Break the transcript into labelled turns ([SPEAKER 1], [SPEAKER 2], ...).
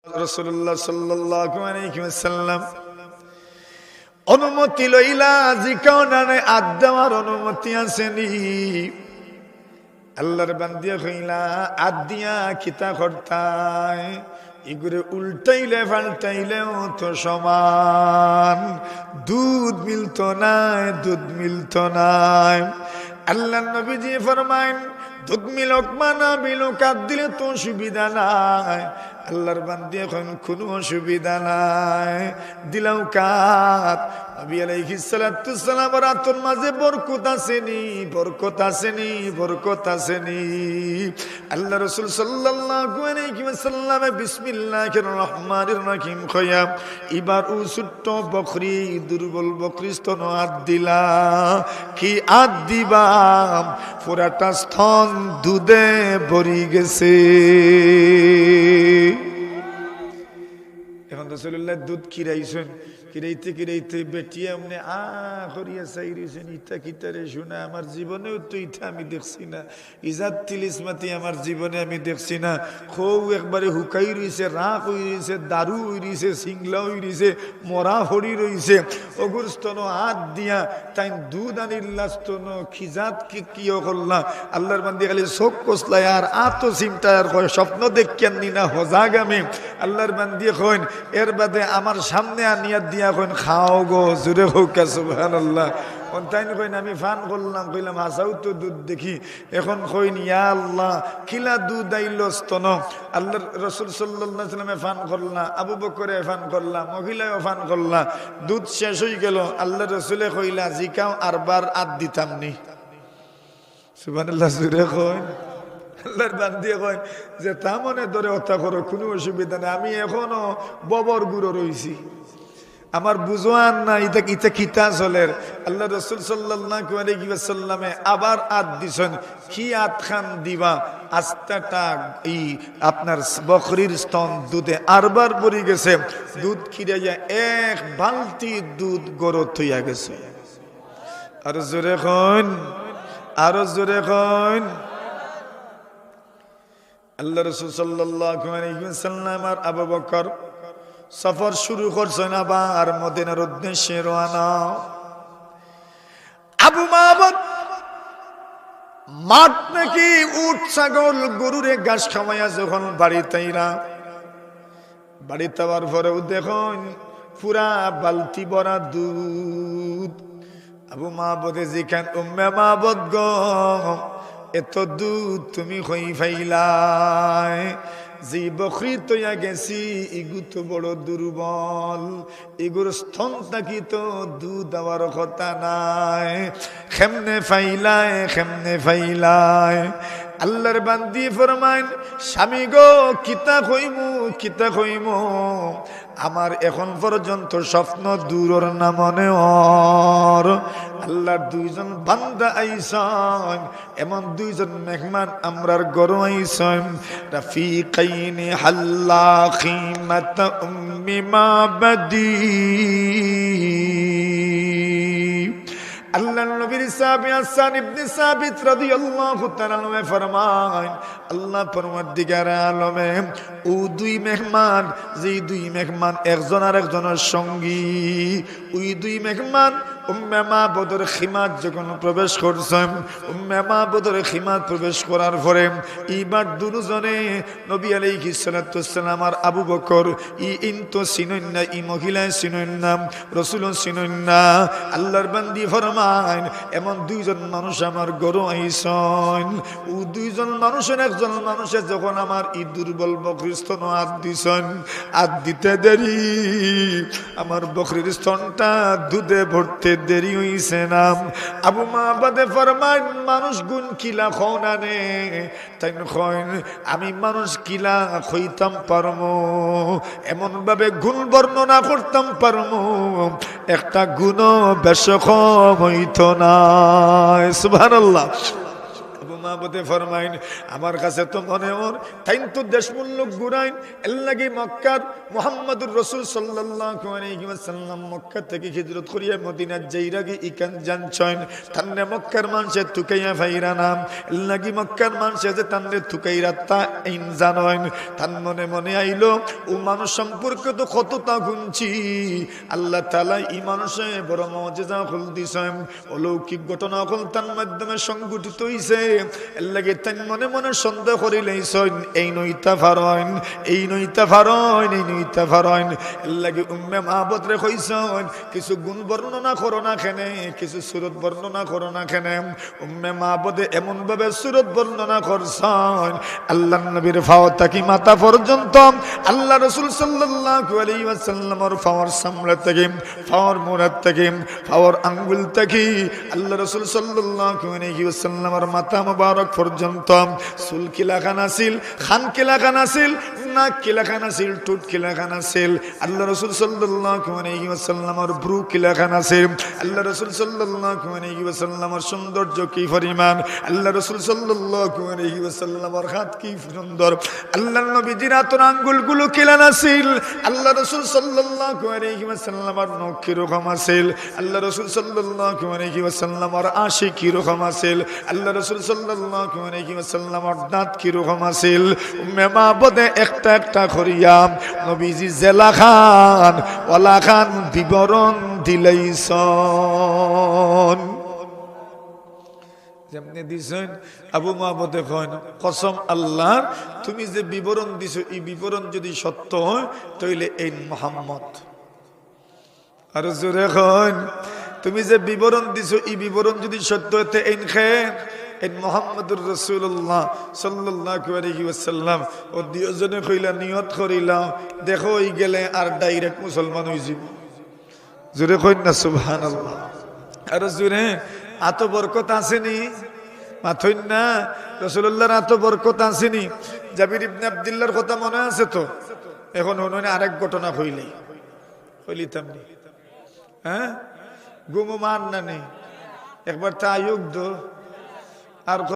[SPEAKER 1] রাসূলুল্লাহ সাল্লাল্লাহু আলাইহি ওয়াসাল্লাম অনুমতি লইলা জিকাওনানে আদ্দাওয়ার অনুমতি আসেনি। আল্লাহর বান্দিয়া কইলা আদিয়া কিতা করতায় ইগুরে উল্টাইলে পাল্টাইলেও তো সমান, দুধ মিলতো নাই। আল্লাহ নবীজি ফরমায়েন দুধ মিলক মানা মিলক আদ দিলে তো সুবিধা নাই। আল্লাহর বান্দি এখন কোনো অসুবিধা নাই, দিলাও কাত। নবী আলাইহিস সালাতু সালাম রাতের মাঝে বরকত আসেনি। আল্লাহ রাসূল সাল্লাল্লাহু আলাইহি ওয়াসাল্লাম বিসমিল্লাহির রহমানির রহিম কয়া এবার ও ছোট্ট বকরি দুর্বল বকরি স্তন আদ দিলা। কি আদ দিবা? পুরাটা স্তন দুধে ভরি গেছে। এখন রাসূলুল্লাহ দুধ কিরাইতে বেটিয়া এমনি করিয়া চাইছেন ইটা কিতারে শোনা। আমার জীবনেও তো ইটা আমি দেখছি না, ইজাত তিলিসমাতি আমার জীবনে আমি দেখছি না। খৌ একবারে হুকাই রইছে, রাখ হয়ে রয়েছে, দারু হয়ে রয়েছে, সিংলা হয়ে রয়েছে, মরা হরি রয়েছে। অগুর স্তন হাত দিয়া তাই দুধ আনিল্লা স্তন খিজাত কিয় করলা। আল্লাহর বান্দি খালি চোখ কষলাই আর আতো চিন্তার কয় স্বপ্ন দেখেন নি না হজাগ আমি। আল্লাহর বান্দি কইন এর বাদে আমার সামনে আনিয়া দিয়া কইন খাও গো, জুড়ে হোক সুবহানাল্লাহ। তাই কইন আমি ফান করলাম, কইলাম হাসাও তো দুধ দেখি। এখন কইন ইয়া আল্লাহ কিলা দুধ আইল স্তন। আল্লাহ রাসূল সাল্লাল্লাহু আলাইহি ওয়াসাল্লামে ফান করলা, আবু বকরে ফান করলা, মহিলাও ফান করলা, দুধ শেষ হয়ে গেল। আল্লাহ রাসূলে কইলা জিকাও আরবার আদ দিতাম নি। সুবহানাল্লাহ, জুড়ে কইন। আল্লাহর বান্দি কইন যে তা মনে ধরে হত্যা করো, কোনো অসুবিধা নেই, আমি এখনো ববর গুঁড়ো রইছি, আমার বুঝোয়ান না ইটা কিতা চলের। আল্লাহ রাসূল সাল্লাল্লাহু আলাইহি ওয়াসাল্লামে আবার আদ দিছেন। কি আদ খান দিবা? আস্তাটা এই আপনার বকরির স্তন দুধে আরবার ভরি গেছে। দুধ খিরাইয়া এক বালতি দুধ গরত হইয়া গেছে। আর জোরে কইন। আল্লাহ রাসূল সাল্লাল্লাহু আলাইহি ওয়াসাল্লাম আর আবু বকর সফর শুরু করছেন আবার মদিনার উদ্দেশ্যে রওনা। আবু মাহমুদ মাঠ নাকি উট ছাগল গরুরে ঘাস খাওয়াইয়া যখন বাড়িতে আবার পরেও দেখুন পুরা বালতি ভরা দুধ। আবু মাহমুদে জিখান উম্মে মাহমুদ গো, এত দুধ তুমি কই ফাইলাই? যে বকরি তৈয়া গেছি ইগু তো বড় দুর্বল, ইগুর স্তন থাকি তো দুধ দেওয়ার কথা নাই। কেমনে ফাইলাই? আল্লাহর বান্দি ফরমাইন স্বামী গো কিতা কইমু, আমার এখন পর্যন্ত স্বপ্ন দূরর না মনে ওর। আল্লাহর দুইজন বান্দা আইসন, এমন দুইজন মেহমান আমরার গরু আইসন। রাফিকাইনি হাল্লা খিমাত উম্মি মাবাদি। আল্লাহর নবীর সাহাবী হাসান ইবনে সাবিত রাদিয়াল্লাহু তাআলা আনহু ফরমায় আল্লাহ পরওয়ারদিগার আলমে ও দুই মেহমান, যে দুই মেহমান একজন আর একজনের সঙ্গী, ওই দুই মেহমান উম্মে মাহমুদের খিমাত যখন প্রবেশ করছেন, উম্মে মাহমুদের খিমাত প্রবেশ করার পরে এইবার দুজনে নবী আলাইহিস সালাতু ওয়াসসালাম আর আবু বকর ইনতো চিনেন না, ই মহিলা চিনেন না, রাসূল চিনেন না। আল্লাহর বান্দি ফরমায় এমন দুইজন মানুষ আমার গরু আইসন। ও দুইজন মানুষের একজন মানুষে যখন আমার ই দুর্বল বকরির স্তন আদ দিছেন, আদ দিতে দেরি আমার বকরির স্তনটা দুধে ভরতে দেরি হইছে না। আবু মাহমুদে ফরমান মানুষ গুণ কিলা খাওনানে, তাই কইন আমি মানুষ কিলা খইতাম পারমু, এমন ভাবে গুণ বর্ণনা করতাম পারমু একটা গুণ বেশ কম হইতো না। সুবহানাল্লাহ। আবু মাহবুবে ফরমাইন আমার কাছে তো মনে ওর তাইন তো দেশমূল্য ঘুরাইন এর লাগি মক্কার মুহাম্মদুর রাসূল সাল্লাল্লাহু আলাইহি ওয়াসাল্লাম মক্কা থেকে হিজরত করিয়া মদিনার যাইরাগি ইকান জানছইন তান্নে মক্কার মানুষে তুকাইয়া ফাইরা নাম এর লাগি মক্কার মানুষে যে তান্নে তুকাইরা তা ইন জানইন তান মনে মনে আইলো ও মানুষ সম্পর্কে তো কতটা গুনছি আল্লাহ তাআলা এই মানুষে বড় মুজিজা খুল দিছেন অলৌকিক ঘটনা হল তার মাধ্যমে সংগঠিত হইছে এর লাগি তান মনে মনে সন্দেহ করিলেইছেন এই নইতা ফারইন এই নইতা ফারইন এই নইতা ফারইন এর লাগি উম্মে মাহবুব রে কইছেন কিছু গুণ বর্ণনা করো না কেনে কিছু সূরত বর্ণনা করো না কেনে উম্মে মাহবুব এমন ভাবে সূরত বর্ণনা করছেন আল্লাহর নবীর ফাও তাকি মাথা পর্যন্ত আল্লাহ রাসূল সাল্লাল্লাহু আলাইহি ওয়াসাল্লামের ফাওয়ার সামনে থেকে ফাওয়ার মুরাদ থেকে ফাওয়ার আঙ্গুল থেকে আল্লাহ রাসূল সাল্লাল্লাহু আলাইহি ওয়াসাল্লামের মাথা মুবারক পর্যন্ত চুল কি লাগানো ছিল খান কি লাগানো ছিল নাক কি লাগানো ছিল ঠোঁট কি লাগানো ছিল আল্লাহ রাসূল সাল্লাল্লাহু আলাইহি ওয়াসাল্লামের ভ্রু কি লাগানো ছিল আল্লাহ রাসূল সাল্লাল্লাহু আলাইহি ওয়াসাল্লামের সৌন্দর্য কি পরিমাণ আল্লাহ রাসূল সাল্লাল্লাহু আলাইহি ওয়াসাল্লামের হাত কি সুন্দর আল্লাহর নবীজির হাতের আঙ্গুলগুলো কি লাগানো ছিল আল্লাহ রাসূল সাল্লাল্লাহু আলাইহি ওয়াসাল্লামের নখ কি রকম ছিল আল্লাহ রাসূল সাল্লাল্লাহু আলাইহি ওয়াসাল্লামের আশি কি রকম ছিল আল্লাহ রাসূল সাল্লাল্লাহু আলাইহি ওয়াসাল্লামের দাঁত কি রকম ছিল উম্মে মাহবুব একটা একটা করিয়া নবীজি জেলা খান ওয়ালা খান বিবরণ দিলাইছন যেমনি দিছেন আবু মাহবুব কইন কসম আল্লাহ তুমি যে বিবরণ দিছো এই বিবরণ যদি সত্য হয় তাইলে এই মুহাম্মদ আর জোরে কইন তুমি যে বিবরণ দিছো এই বিবরণ যদি সত্য হতে এই খেন এই মুহাম্মদুর রাসূলুল্লাহ সাল্লাল্লাহু আলাইহি ওয়াসাল্লাম ও দুইজনে কইলা নিয়ত করিলা দেখো এই গেলে আর ডাইরেক্ট মুসলমান হই যাব জোরে কইন না সুবহানাল্লাহ আর জোরে এত বরকত আসেনি মাথইন না রাসূলুল্লাহর এত বরকত আসেনি জাবির ইবনে আব্দুল্লাহর কথা মনে আছে তো এখন হইন আরেক ঘটনা কইলিতাম নি হ্যাঁ গুমু মান না নেই একবার তায়ুক দো আর